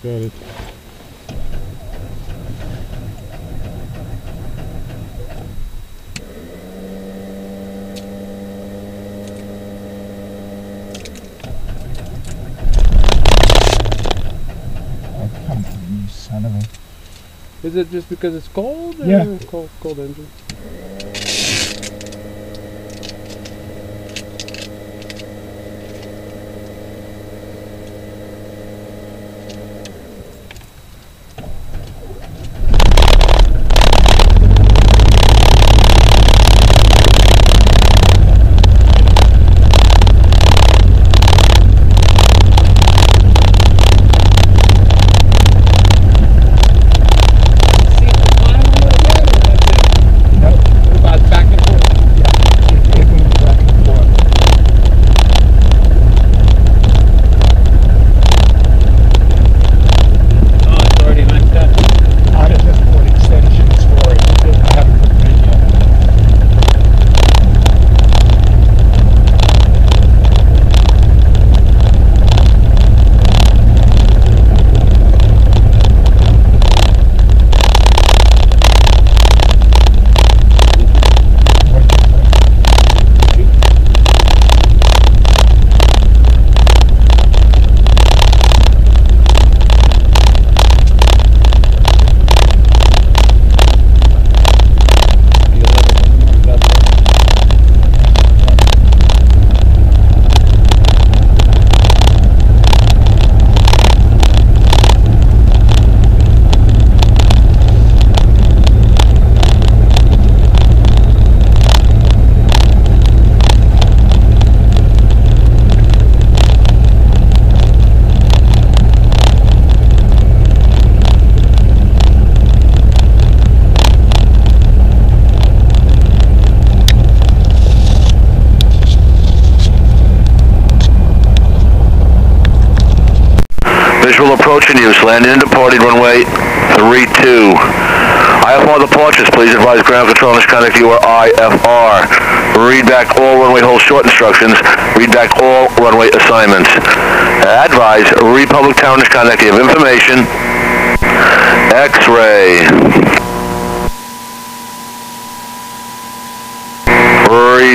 Got it. Oh, come on, you son of a... Is it just because it's cold? Or Yeah. Cold engine. Visual approach in use. Landing and departing runway 32. IFR departures. Please advise ground control and contact you or IFR. Read back all runway hold short instructions. Read back all runway assignments. Advise Republic Tower and contact you have information. X-ray.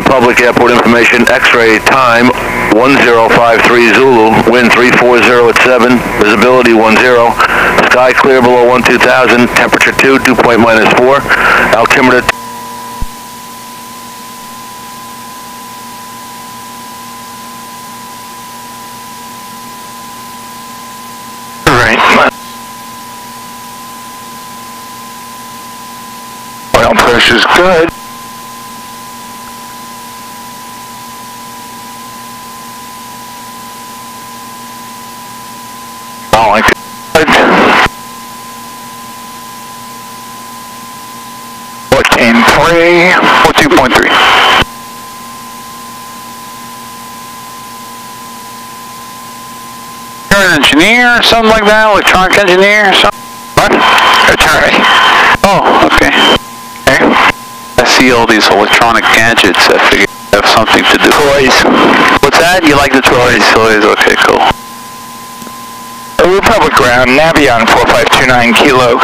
Republic Airport information, X-ray, time 1053 Zulu, wind 340 at 7, visibility 10, sky clear below 12,000, temperature 2, dew point -4, altimeter. Alright. Oil pressure's good. Like it. 14.3, 14.3. You're an engineer or something like that? Electronic engineer or something? What? Attorney. Oh, okay. Okay. I see all these electronic gadgets. I figure they have something to do. Toys. What's that? You like the toys? Toys, okay, cool. Republic ground, Navion 4529 Kilo,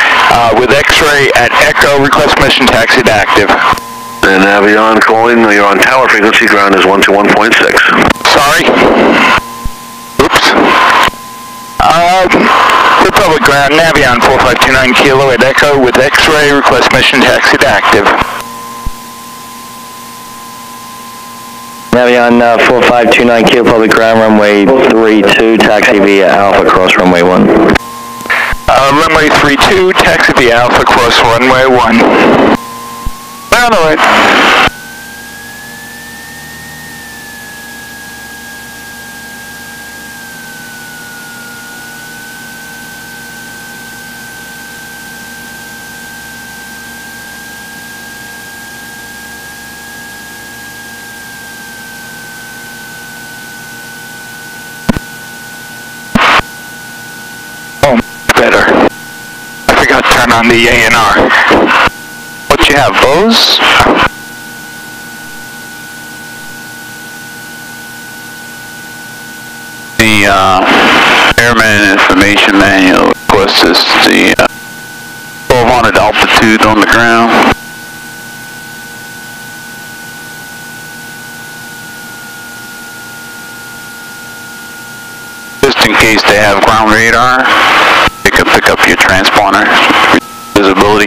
with X-ray at Echo, request mission taxi to active. And Navion calling, you're on tower frequency, ground is 121.6. Sorry. Oops. Republic ground, Navion 4529 Kilo at Echo, with X-ray, request mission taxi to active. Navion 4529 Kilo, public ground, runway 32, taxi via Alpha, cross runway 1. Runway 32, taxi via Alpha, cross runway 1. On the right. Better. I forgot to turn on the A&R. What you have, Bose? The Airman Information Manual. us is the 1200 altitude on the ground. Just in case they have ground radar, they can pick up your transponder visibility.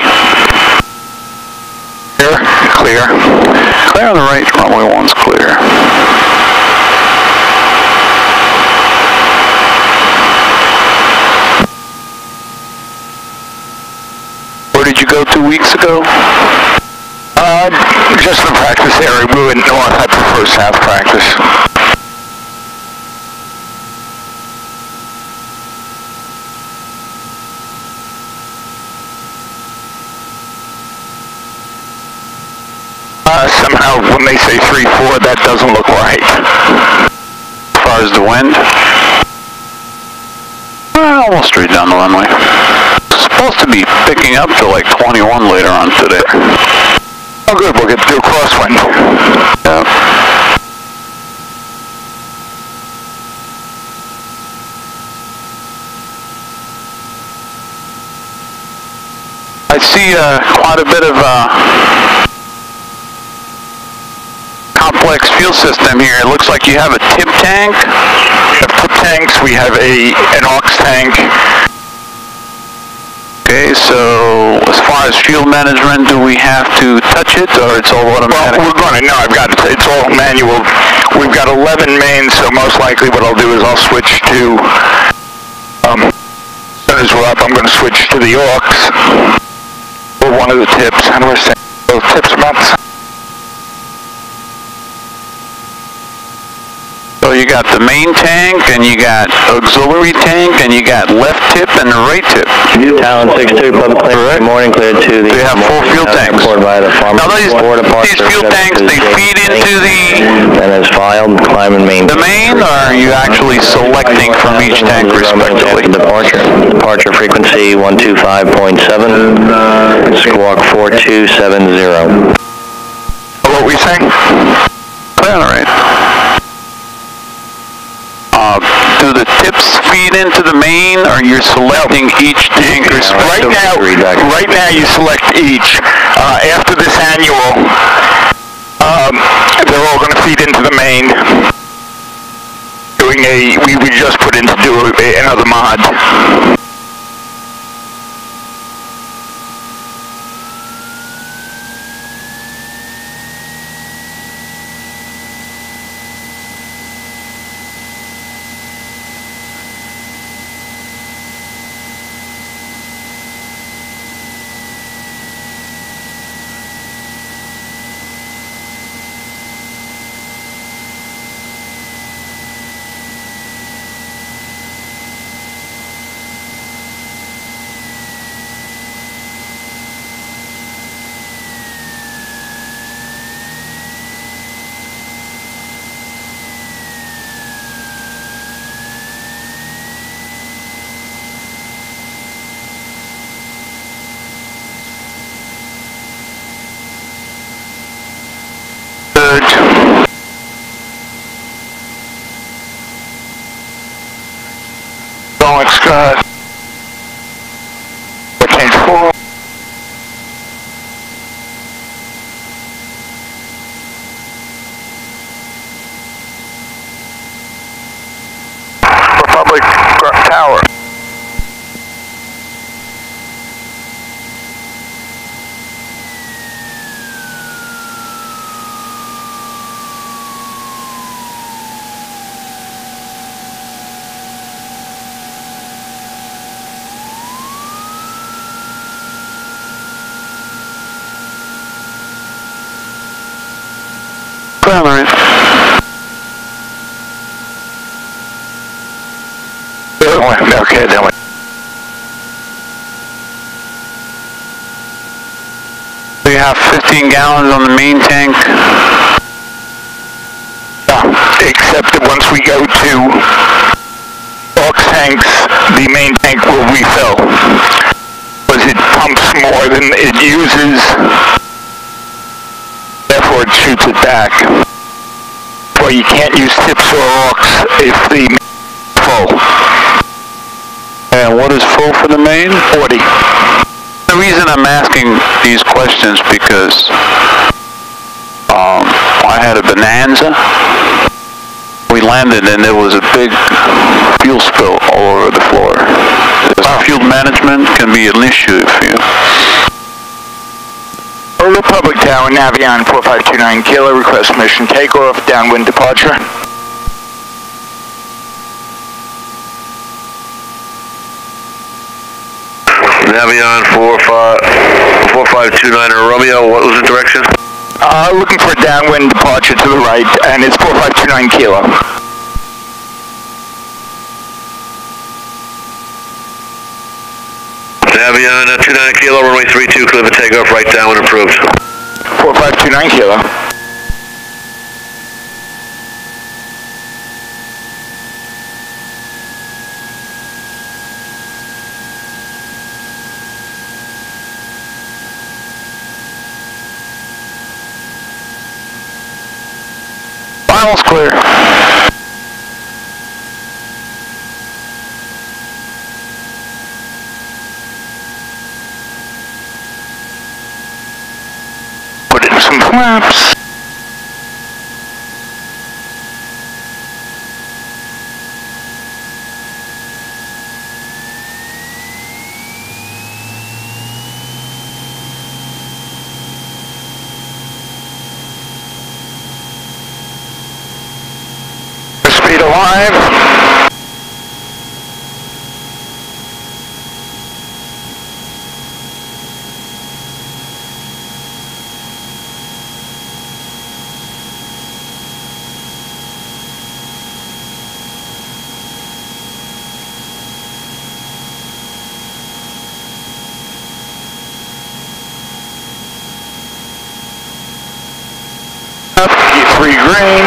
Clear? Clear. Clear on the right, runway 1's clear. Where did you go 2 weeks ago? Just the practice area. We went north at the first half practice. Somehow when they say 3-4, that doesn't look right. As far as the wind, almost straight down the runway. It's supposed to be picking up to like 21 later on today. Oh good, we'll get through crosswind. Yeah. I see quite a bit of complex fuel system here. It looks like you have a tip tank. We have tip tanks. We have an aux tank. Okay, so as far as fuel management, do we have to touch it, or it's all automatic? Well, we're going to. No, it's all manual. We've got 11 mains, so most likely what I'll do is I'll switch to. As soon as we're up, I'm going to switch to the aux. Or one of the tips. How do I say? Those tips about the same. So you got the main tank, and you got auxiliary tank, and you got left tip and the right tip. Talon 6-2, public clear. Good morning, clear to the... They have full fuel tanks. Now these fuel tanks, they feed into the... And as filed, climb and main. The main, or are you actually selecting from each tank respectively? Departure frequency 125.7, squawk 4270. What were you saying? All right. Do the tips feed into the main, or you're selecting each tank? Right now you select each. After this annual, they're all going to feed into the main. We just put in to do another mod. Scott. Change 4. Republic Tower. All right. Okay, then we. We have 15 gallons on the main tank. Except that once we go to aux tanks, the main tank will refill. Because it pumps more than it uses. Therefore it shoots it back. Well, you can't use tips or aux if the main is full. And what is full? total for the main? 40. The reason I'm asking these questions because I had a Bonanza. We landed and there was a big fuel spill all over the floor. Fuel management can be an issue if you... Republic Tower, Navion 4529 Kilo, request mission takeoff, downwind departure. Navion 4529 Romeo, what was the direction? Looking for a downwind departure to the right, and it's 4529 Kilo. Navion 29 Kilo, runway 32, clear for takeoff, right downwind approved. 4529 Kilo. Final's clear. Put in some flaps. Speed alive. E3 green.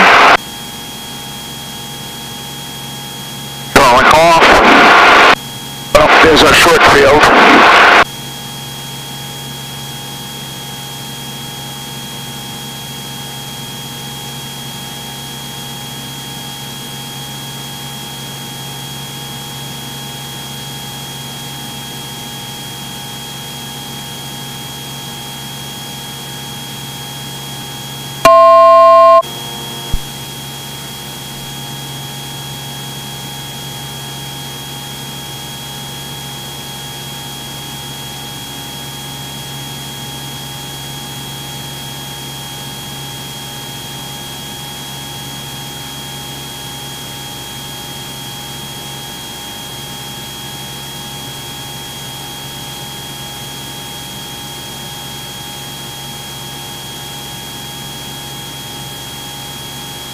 Going off. Oh, there's our short field.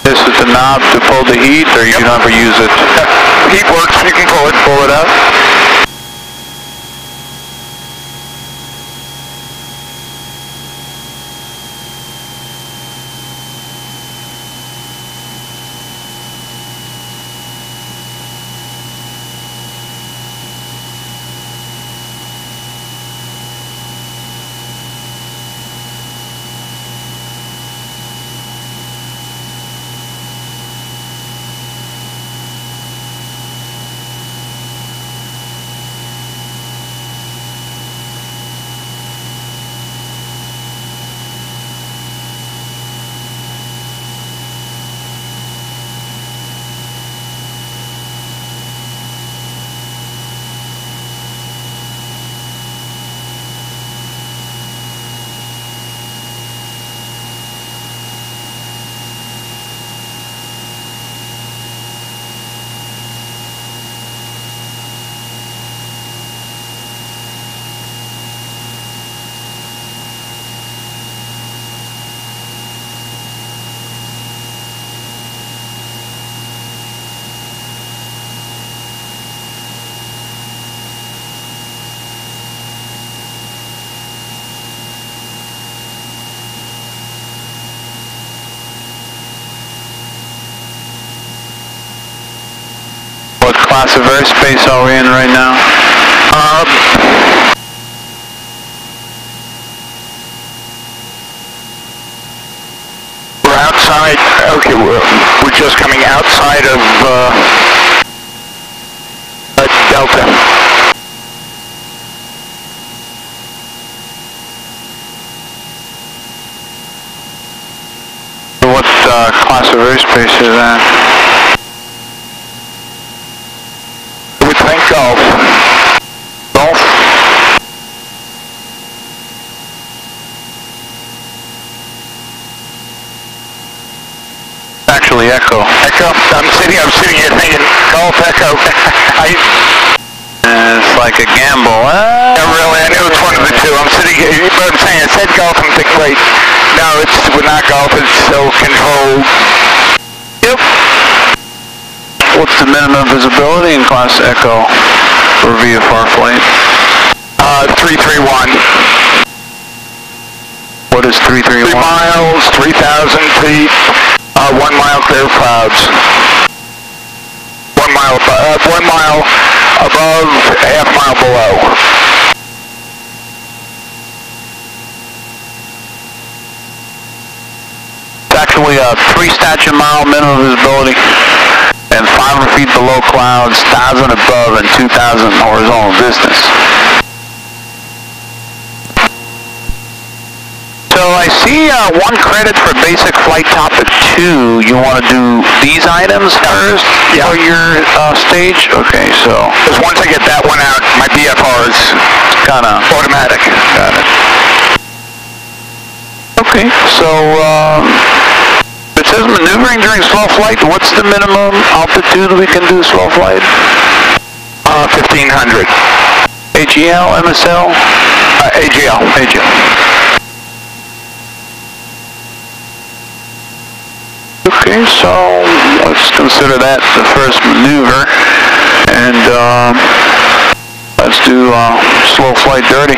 This is the knob to pull the heat, or you never use it? Heat works, you can pull it out. What class of airspace are we in right now? We're outside. Okay, we're just coming outside of Delta. class of airspace is that? We think Gulf. Golf? Actually, Echo. Echo. I'm sitting here thinking Gulf Echo. It's like a gamble. Yeah, really, I knew it's one of the two. I'm sitting here, but I'm saying, it said Gulf, I'm thinking, wait, no, we're not Gulf, it's still controlled. Yep. What's the minimum visibility in Class Echo for VFR flight? 331. What is 331? 3 miles, 3,000 feet, 1 mile clear of clouds. 1 mile above, half mile below. It's actually a 3 statute mile minimum visibility and 500 feet below clouds, 1,000 above, and 2,000 horizontal distance. So I see 1 credit for basic flight topic 2. You want to do these items first for your stage? Okay, so. Because once I get that one out, my BFR is kind of automatic. Got it. Okay, so it says maneuvering during slow flight. What's the minimum altitude we can do slow flight? 1,500. AGL, MSL? AGL. AGL. Okay, so let's consider that the first maneuver, and let's do slow flight dirty.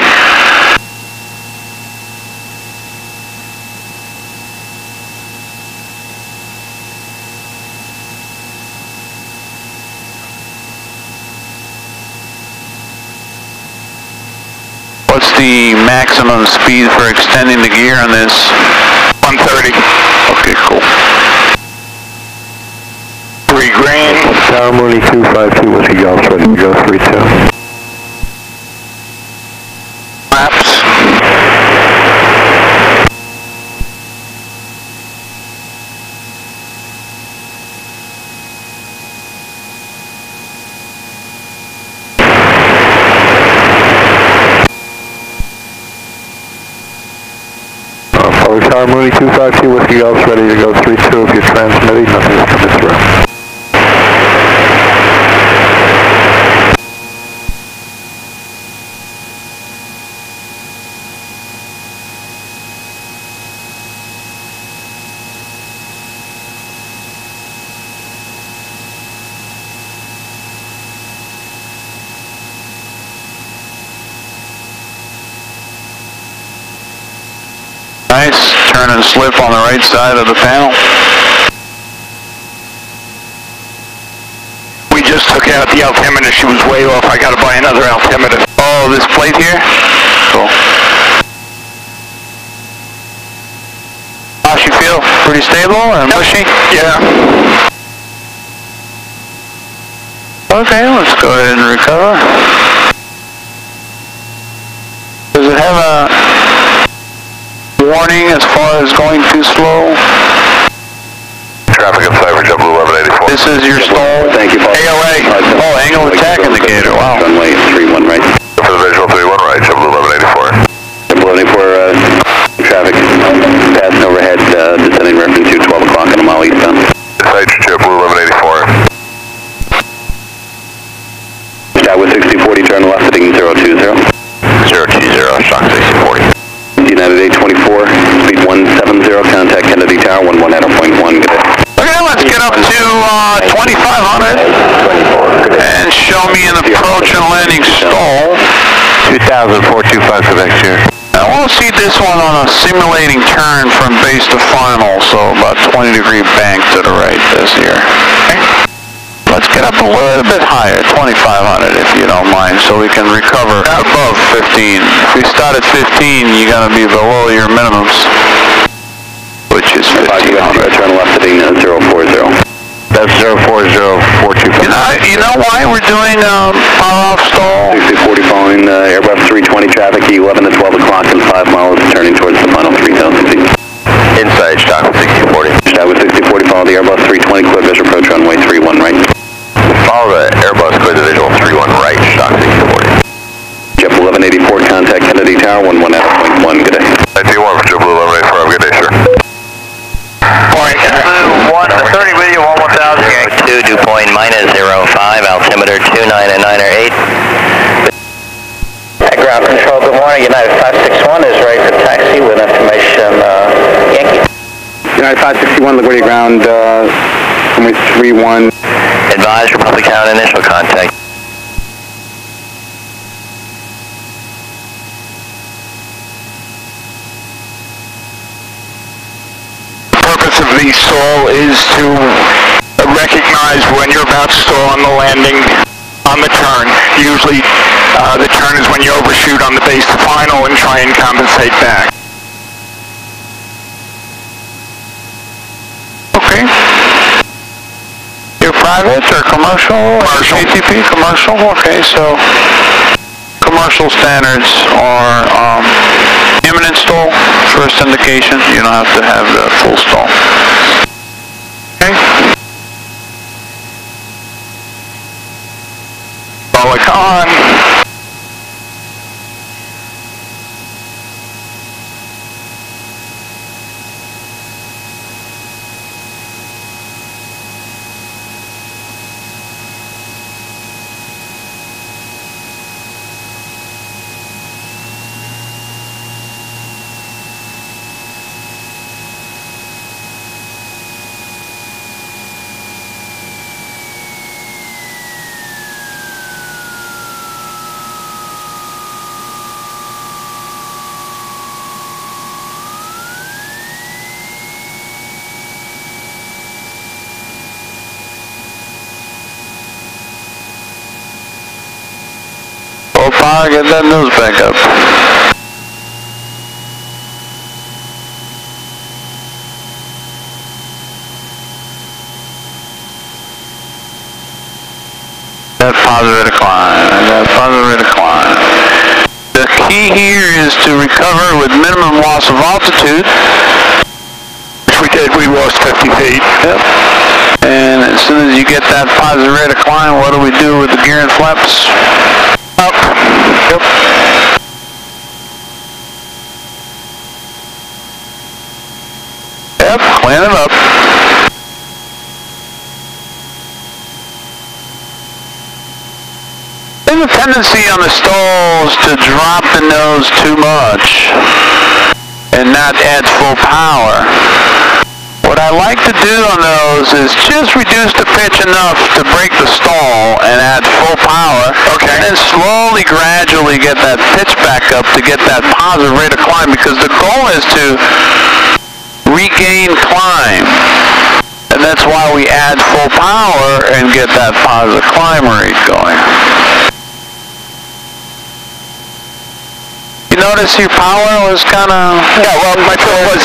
What's the maximum speed for extending the gear on this? 130. Okay, cool. 3 green. Tower Mooney 252 Whiskey Golf, ready to go 32. Maps. Tower Mooney 252 Whiskey Golf, ready to go 32 if you're transmitting, nothing's coming through. Nice, turn and slip on the right side of the panel. We just took out the altimeter, she was way off, I gotta buy another altimeter. Oh, this plate here? Cool. How's she feel? Pretty stable and mushy? Yeah. Okay, let's go ahead and recover. Does it have a warning as far as going too slow? Traffic in Cyber, JetBlue 1184. This is your stall? Thank you, Bob. AOA. Oh, angle of attack indicator, wow. Runway 31 right. For the visual 31 right, JetBlue 1184. JetBlue 1184, traffic passing overhead, descending reference to 12 o'clock on a mile eastbound. Inside JetBlue 1184. That was 6040, turn left heading 020. 020, shock 6040. United 824, speed 170, contact Kennedy Tower, 11 at 0.1, good day. Okay, let's get up to 2500 and show me an approach and landing stall. 200425 Quebec here. I want to see this one on a simulating turn from base to final, so about 20-degree bank to the right this year. Let's get up a little bit higher, 2500 if you don't mind, so we can recover above 15. If we start at 15, you got to be below your minimums, which is 1500. Turn left heading 040. That's 04042. You know why we're doing power off stall? 6040 following Airbus 320 traffic, 11 to 12 o'clock and 5 miles turning towards the final 3,000 feet. Inside shock 6040. That was tower, 1-1 out, 1, good day. 91 for Joe Blue, 1185, good day, sir. Point 30 with you, 11000. 2, dew point -05, altimeter 29908. Ground control, good morning. United 561 is ready for taxi with information, Yankee. United 561, LaGuardia ground, 31. Advise Republic Town initial contact. The purpose of the stall is to recognize when you're about to stall on the landing on the turn. Usually the turn is when you overshoot on the base to final and try and compensate back. Okay. You're private or commercial? Commercial. ATP, commercial? Okay, so commercial standards are imminent stall, first indication. You don't have to have the full stall. Okay. Public on. Power, get that nose back up. That positive decline. The key here is to recover with minimum loss of altitude. Which we did, we lost 50 feet. Yep. And as soon as you get that positive rate of climb, what do we do with the gear and flaps? Up. Yep. Yep, clean it up. There's a tendency on the stalls to drop the nose too much and not add full power. What I like to do on those is just reduce the pitch enough to break the stall and add full power. Okay. And then slowly, gradually get that pitch back up to get that positive rate of climb, because the goal is to regain climb. And that's why we add full power and get that positive climb rate going. You notice your power was kind of... Yeah, well, my feeling was,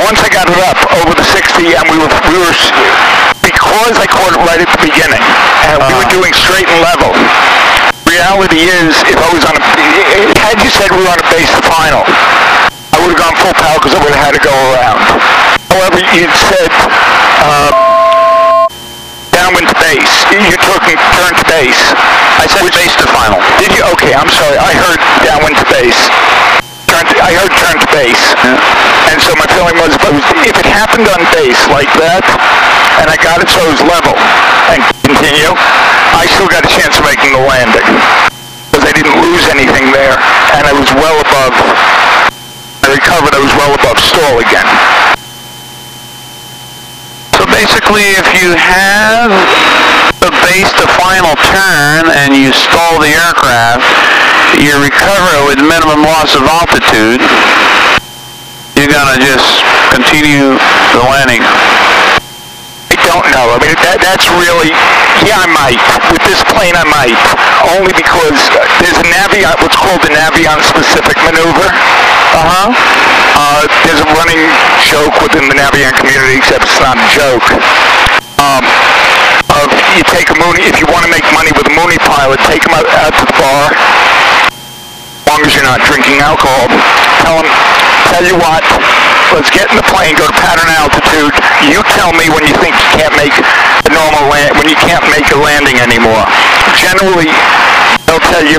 once I got it up over the 60, and we were because I caught it right at the beginning, and we were doing straight and level. Reality is, if I was on a... Had you said we were on a base to final, I would have gone full power because I would have had to go around. However, you'd said downwind to base. You're talking turn to base. I said base to final. Did you? Okay, I'm sorry. I heard downwind to base. I heard turn to base. Yeah. And so my feeling was, if it happened on base like that, and I got it so it was level, and continue, I still got a chance of making the landing. Because I didn't lose anything there, and I was well above, I recovered, I was well above stall again. So basically, if you have the base to final turn and you stall the aircraft, you recover with minimum loss of altitude, you're going to just continue the landing. I don't know. I mean, that's really, yeah, I might. With this plane, I might. Only because there's a Navion, what's called the Navion specific maneuver. There's a running joke within the Navion community, except it's not a joke. You take a Mooney, if you want to make money with a Mooney pilot, take him out to the bar, as long as you're not drinking alcohol. Tell you what, let's get in the plane, go to pattern altitude. You tell me when you think you can't make a normal land, when you can't make a landing anymore. Generally, they'll tell you,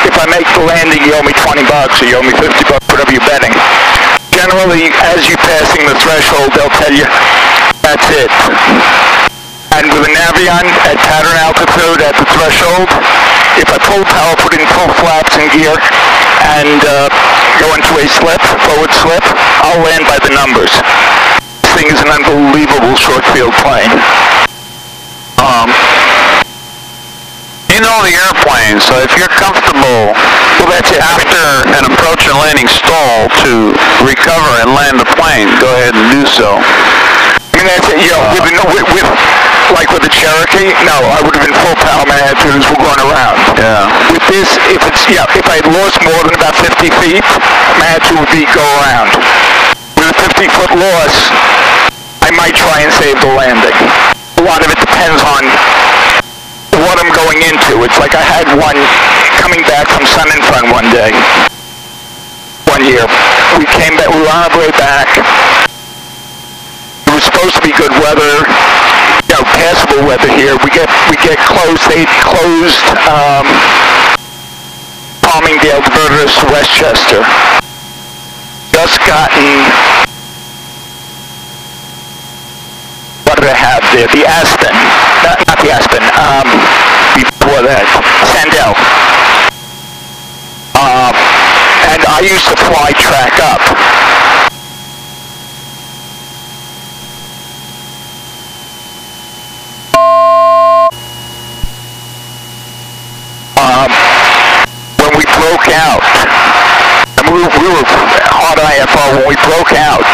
if if I make the landing, you owe me $20 or you owe me $50, whatever you're betting. Generally, as you're passing the threshold, they'll tell you, that's it. And with a Navion at pattern altitude at the threshold, if I pull power, put in full flaps and gear, and go into a slip, forward slip, I'll land by the numbers. This thing is an unbelievable short field plane. You know the airplane, so if you're comfortable, well, that's it. After an approach and landing stall to recover and land the plane, go ahead and do so. I mean, that's it. You know, like with the Cherokee, no, I would have been full power. My attitudes were going around. Yeah. With this, if I had lost more than about 50 feet, my attitude would be go around. With a 50-foot loss, I might try and save the landing. A lot of it depends on what I'm going into. It's like I had one coming back from Sun and Fun one day. One year. We came back, we were on our way back. It was supposed to be good weather, you know, passable weather here. We get close. They'd closed Palmingdale, diverted us to Westchester. Just gotten, what did I have there? The Aspen. Not the Aspen. Before that, Sandell. And I used to fly track up. When we broke out, and we were hard IFR when we broke out,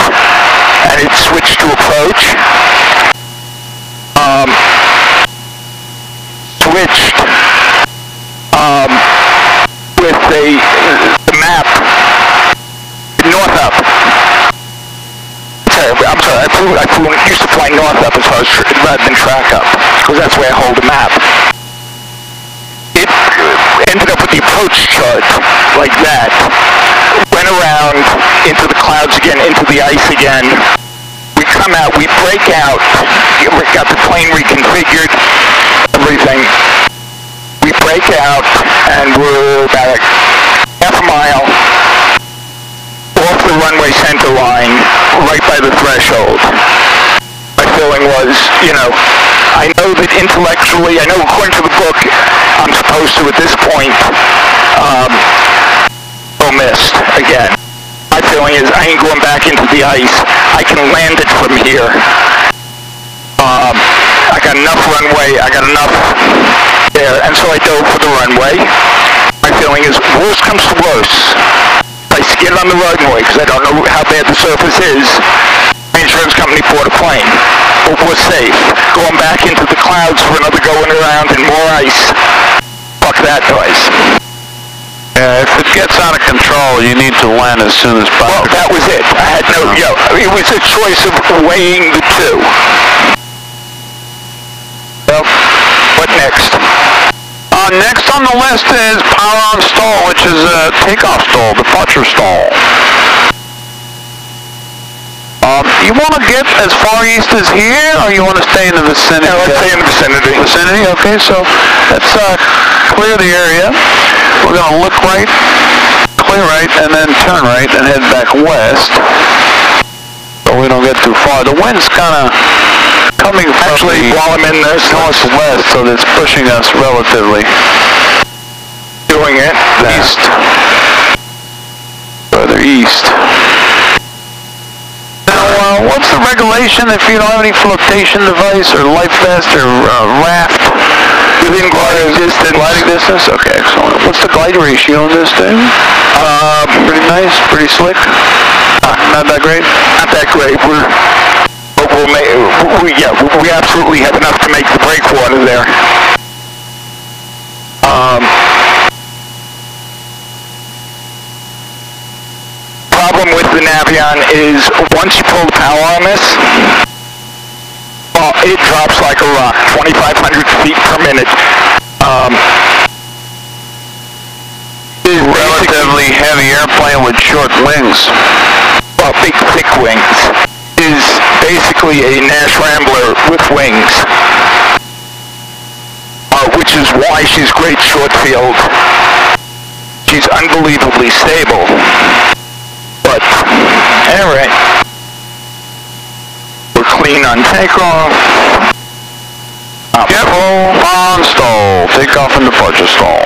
and it switched to approach. Switched with the map north up. I'm sorry, I used to fly north up as far as rather than track up, because that's where I hold the map. It ended up with the approach chart like that. Went around into the clouds again, into the ice again. We come out, we break out, we got the plane reconfigured, everything. We break out, and we're about half a mile off the runway center line, right by the threshold. My feeling was, you know, I know that intellectually, I know according to the book, I'm supposed to, at this point, missed again. My feeling is I ain't going back into the ice. I can land it from here. I got enough runway. I got enough there, and so I dove for the runway. My feeling is, worst comes to worst, if I skid on the runway, because I don't know how bad the surface is, my insurance company bought a plane. But we're safe. Going back into the clouds for another going around and more ice, fuck that noise. Yeah, if it gets out of control, you need to land as soon as possible. Well, that was it. I had no, it was a choice of weighing the two. Well, what next? Next on the list is power on stall, which is a takeoff stall, departure stall. You want to get as far east as here, or you want to stay in the vicinity? No, let's stay in the vicinity. Vicinity, okay, so let's clear the area. We're going to look right, clear right, and then turn right and head back west, so we don't get too far. The wind's kind of coming from actually while I'm in this northwest, so it's pushing us relatively. Doing it east. Further east. Now, what's the regulation if you don't have any flotation device or life vest or raft? Within gliding distance. Gliding distance? Okay, excellent. What's the glide ratio on this thing? Pretty nice, pretty slick. Not that great? Not that great. We absolutely have enough to make the breakwater there. Problem with the Navion is once you pull the power on this, it drops like a rock, 2,500 feet per minute. Relatively heavy airplane with short wings. Well, big, thick wings. Is basically a Nash Rambler with wings, which is why she's great short field. she's unbelievably stable. But, anyway, we're clean on takeoff. Yep, on stall. Takeoff and departure stall.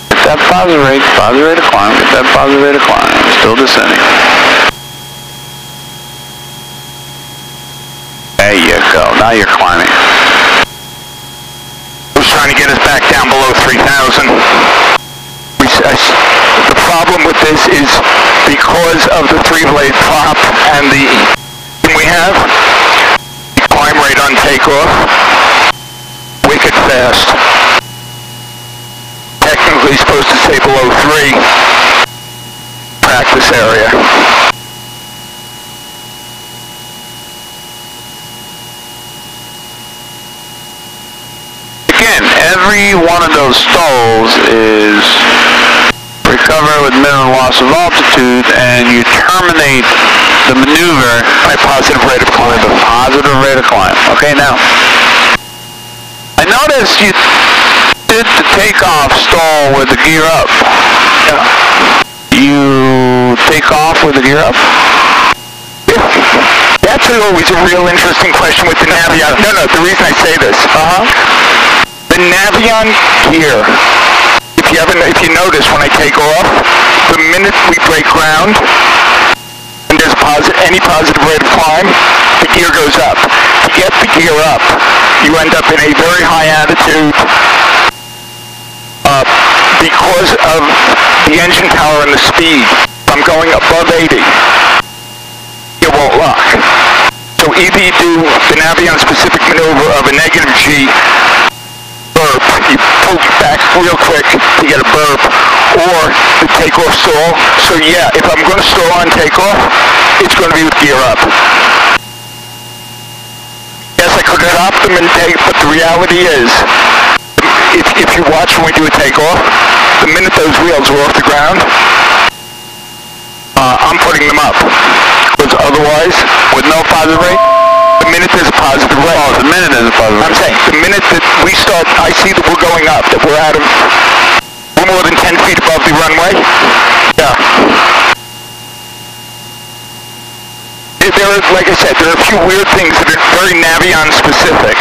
Get that positive rate of climb, get that positive rate of climb. Still descending. There you go, now you're climbing. Who's trying to get us back down below 3,000? The problem with this is because of the 3-blade prop and the we have, climb rate on takeoff, wicked fast. Technically supposed to stay below 3. Practice area. Every one of those stalls is recover with minimum loss of altitude, and you terminate the maneuver by positive rate of climb. With a positive rate of climb. Okay, now, I noticed you did the takeoff stall with the gear up. You take off with the gear up? That's always a real interesting question with the Navion. No, the reason I say this. The Navion gear, if you notice when I take off, the minute we break ground and there's any positive rate of climb, the gear goes up. To get the gear up, you end up in a very high attitude because of the engine power and the speed. If I'm going above 80, it won't lock. So either you do the Navion specific maneuver of a negative G burp, you pull back real quick to get a burp, or the takeoff stall. So yeah, if I'm going to stall on takeoff, it's going to be with gear up. Yes, I could drop them and take, but the reality is, if you watch when we do a takeoff, the minute those wheels are off the ground, I'm putting them up. Because otherwise, with no positive rate, the minute there's a positive rate. Oh, the minute there's a positive rate. I'm saying, the minute that we start, I see that we're going up, that we're more than 10 feet above the runway. Yeah. There are, like I said, there are a few weird things that are very Navion specific.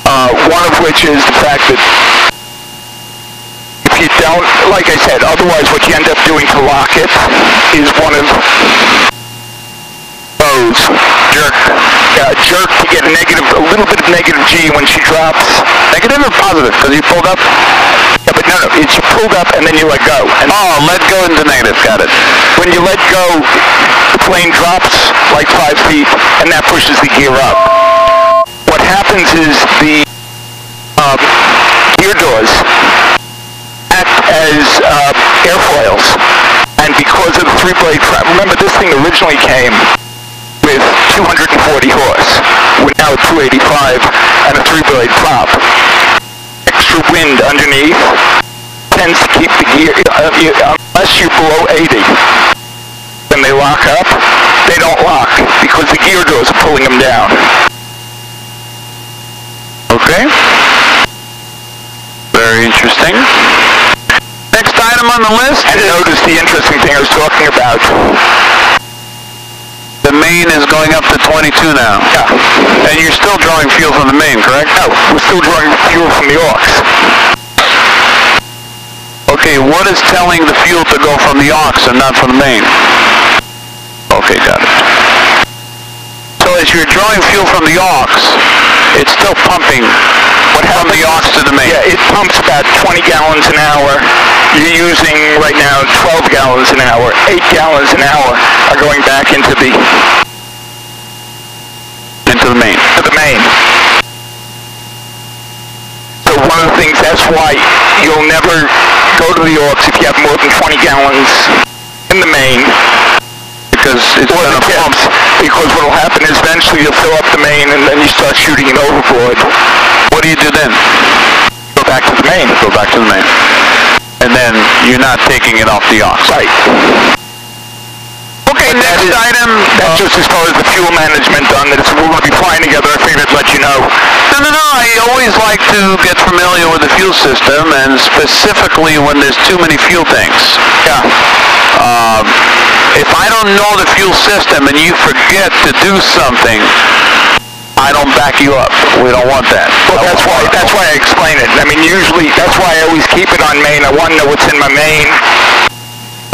One of which is the fact that if you don't, like I said, otherwise what you end up doing to lock it is one of those. Jerk. Yeah, jerk to get a little bit of negative G when she drops. Negative or positive? Because you pulled up? Yeah, but no, it's you pulled up and then you let go. And let go into negative, got it. When you let go, the plane drops like 5 feet and that pushes the gear up. What happens is the gear doors act as airfoils, and because of the 3-blade prop, remember this thing originally came with 240 horse. We're now at 285 and a 3-blade prop. Extra wind underneath tends to keep the gear, unless you're below 80, when they lock up, they don't lock because the gear doors are pulling them down. Okay. Very interesting. Next item on the list. And notice the interesting thing I was talking about. The main is going up to 22 now. Yeah. And you're still drawing fuel from the main, correct? No, we're still drawing fuel from the aux. Okay, what is telling the fuel to go from the aux and not from the main? Okay, got it. So as you're drawing fuel from the aux, it's still pumping from the aux to the main. Yeah, it pumps about 20 gallons an hour. You're using right now 12 gallons an hour. 8 gallons an hour are going back into the main. To the main. So one of the things, that's why you'll never go to the aux if you have more than 20 gallons in the main. Because it's going to pump. Because what will happen is eventually you'll fill up the main and then you start shooting it overboard. What do you do then? Go go back to the main. Go back to the main. And then you're not taking it off the aux. Right. Okay, next item. That's just as far as the fuel management done. That we're going to be flying together. I figured I'd let you know. No. I always like to get familiar with the fuel system, and specifically when there's too many fuel tanks. Yeah. If I don't know the fuel system and you forget to do something, I don't back you up. We don't want that. Well, that's why I explain it. I mean, usually that's why I always keep it on main. I want to know what's in my main.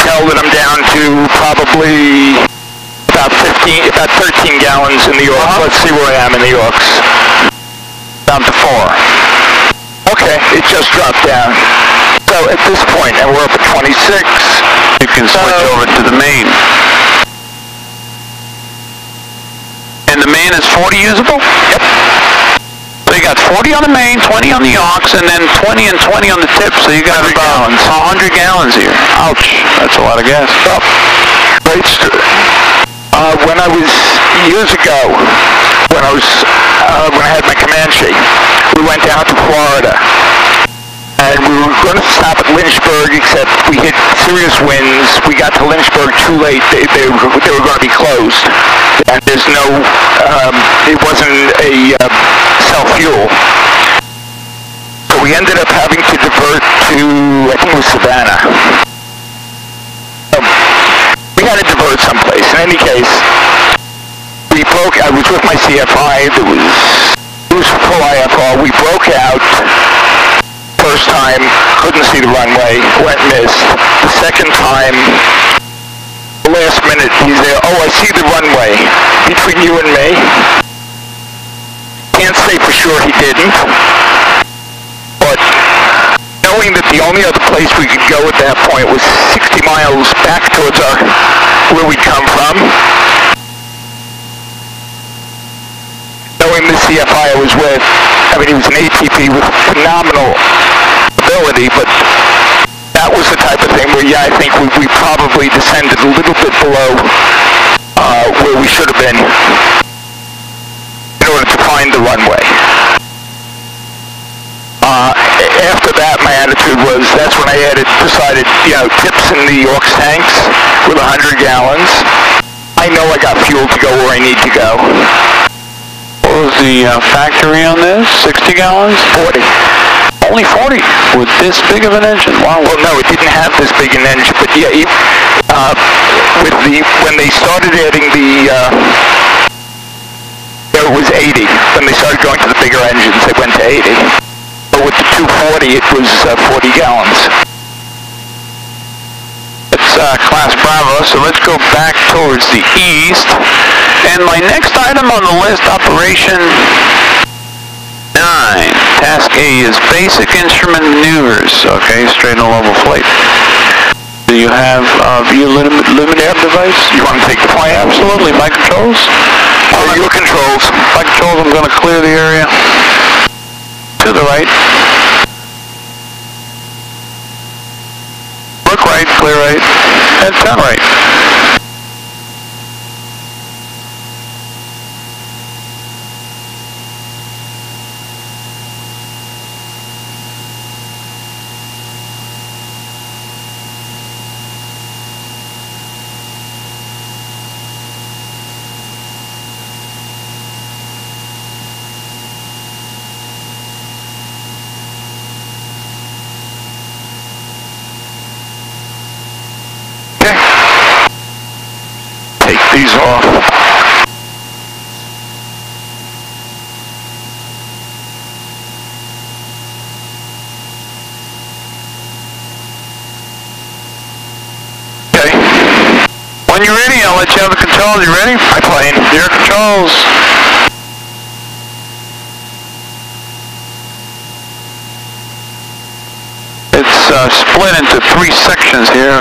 Tell that I'm down to probably about 13 gallons in the aux. Let's see where I am in the aux. Down to 4. Okay, it just dropped down. So at this point, and we're up at 26. You can switch over to the main. And the main is 40 usable? Yep. So you got 40 on the main, 20 on the aux, and then 20 and 20 on the tip. So you got about 100 gallons here. Ouch. That's a lot of gas. Well, when I was years ago, when I had my Comanche, we went down to Florida. And we were going to stop at Lynchburg, except we hit serious winds. We got to Lynchburg too late. They were going to be closed. And there's no, it wasn't a self-fuel. So we ended up having to divert to, I think it was Savannah. We had to divert someplace. In any case, I was with my CFI. It was full IFR. We broke out. First time, couldn't see the runway, went missed. The second time, the last minute, he's there. Oh, I see the runway between you and me. Can't say for sure he didn't. But knowing that the only other place we could go at that point was 60 miles back towards where we'd come from. Knowing the CFI I was with, I mean, he was an ATP with phenomenal ability, but that was the type of thing where, yeah, I think we probably descended a little bit below where we should have been in order to find the runway. After that, my attitude was, that's when I decided, tips in the aux tanks with 100 gallons. I know I got fuel to go where I need to go. What was the factory on this? 60 gallons? 40. Only 40 with this big of an engine. Wow. Well, no, it didn't have this big an engine, but yeah, when they started adding it was 80. When they started going to the bigger engines, they went to 80. But with the 240, it was 40 gallons. It's Class Bravo, so let's go back towards the east. And my next item on the list, Operation 9. Task A is Basic Instrument Maneuvers. Okay, straight and level flight. Do you have view luminaire device? You want to take the flight? Absolutely. My controls? Your controls. My controls, I'm going to clear the area. To the right. Look right, clear right, and turn right. These off. Okay. When you're ready, I'll let you have the controls. You ready? My plane. Your controls. It's split into 3 sections here.